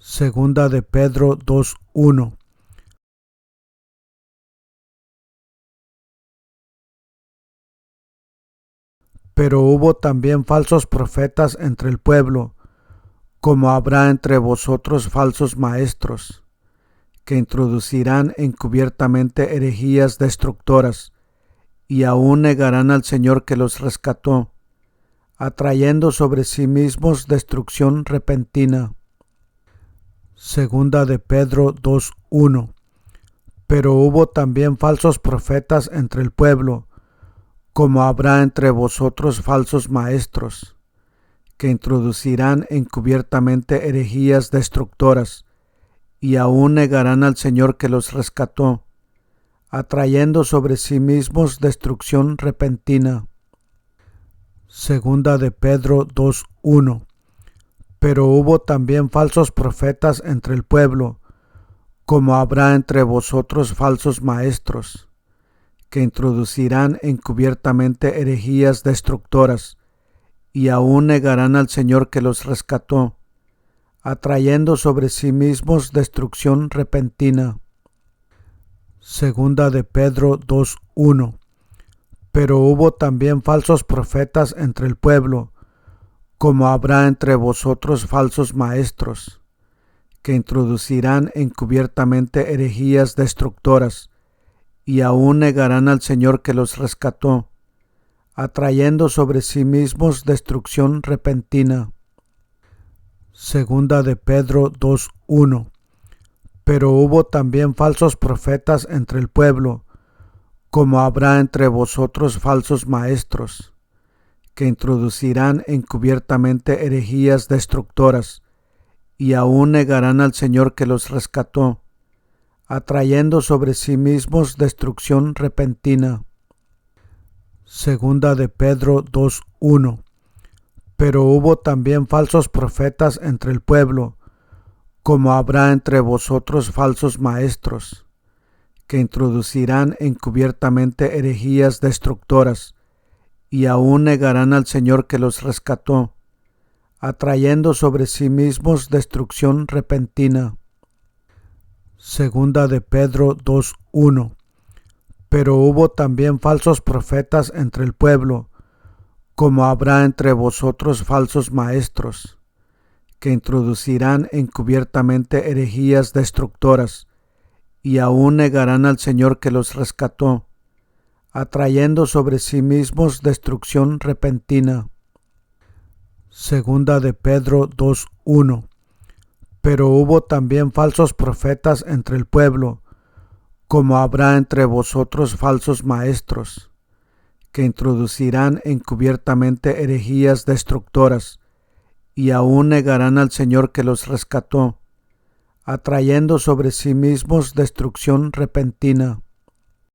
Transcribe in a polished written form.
Segunda de Pedro 2:1. Pero hubo también falsos profetas entre el pueblo, como habrá entre vosotros falsos maestros, que introducirán encubiertamente herejías destructoras, y aún negarán al Señor que los rescató, atrayendo sobre sí mismos destrucción repentina. Segunda de Pedro 2:1. Pero hubo también falsos profetas entre el pueblo, como habrá entre vosotros falsos maestros, que introducirán encubiertamente herejías destructoras, y aún negarán al Señor que los rescató, atrayendo sobre sí mismos destrucción repentina. Segunda de Pedro 2:1. Pero hubo también falsos profetas entre el pueblo, como habrá entre vosotros falsos maestros, que introducirán encubiertamente herejías destructoras, y aún negarán al Señor que los rescató, atrayendo sobre sí mismos destrucción repentina. Segunda de Pedro 2:1. Pero hubo también falsos profetas entre el pueblo, como habrá entre vosotros falsos maestros, que introducirán encubiertamente herejías destructoras, y aún negarán al Señor que los rescató, atrayendo sobre sí mismos destrucción repentina. Segunda de Pedro 2:1. Pero hubo también falsos profetas entre el pueblo, como habrá entre vosotros falsos maestros, que introducirán encubiertamente herejías destructoras, y aún negarán al Señor que los rescató, atrayendo sobre sí mismos destrucción repentina. Segunda de Pedro 2:1. Pero hubo también falsos profetas entre el pueblo, como habrá entre vosotros falsos maestros, que introducirán encubiertamente herejías destructoras, y aún negarán al Señor que los rescató, atrayendo sobre sí mismos destrucción repentina. Segunda de Pedro 2:1. Pero hubo también falsos profetas entre el pueblo, como habrá entre vosotros falsos maestros, que introducirán encubiertamente herejías destructoras, y aún negarán al Señor que los rescató, atrayendo sobre sí mismos destrucción repentina. Segunda de Pedro 2:1. Pero hubo también falsos profetas entre el pueblo, como habrá entre vosotros falsos maestros, que introducirán encubiertamente herejías destructoras, y aún negarán al Señor que los rescató, atrayendo sobre sí mismos destrucción repentina.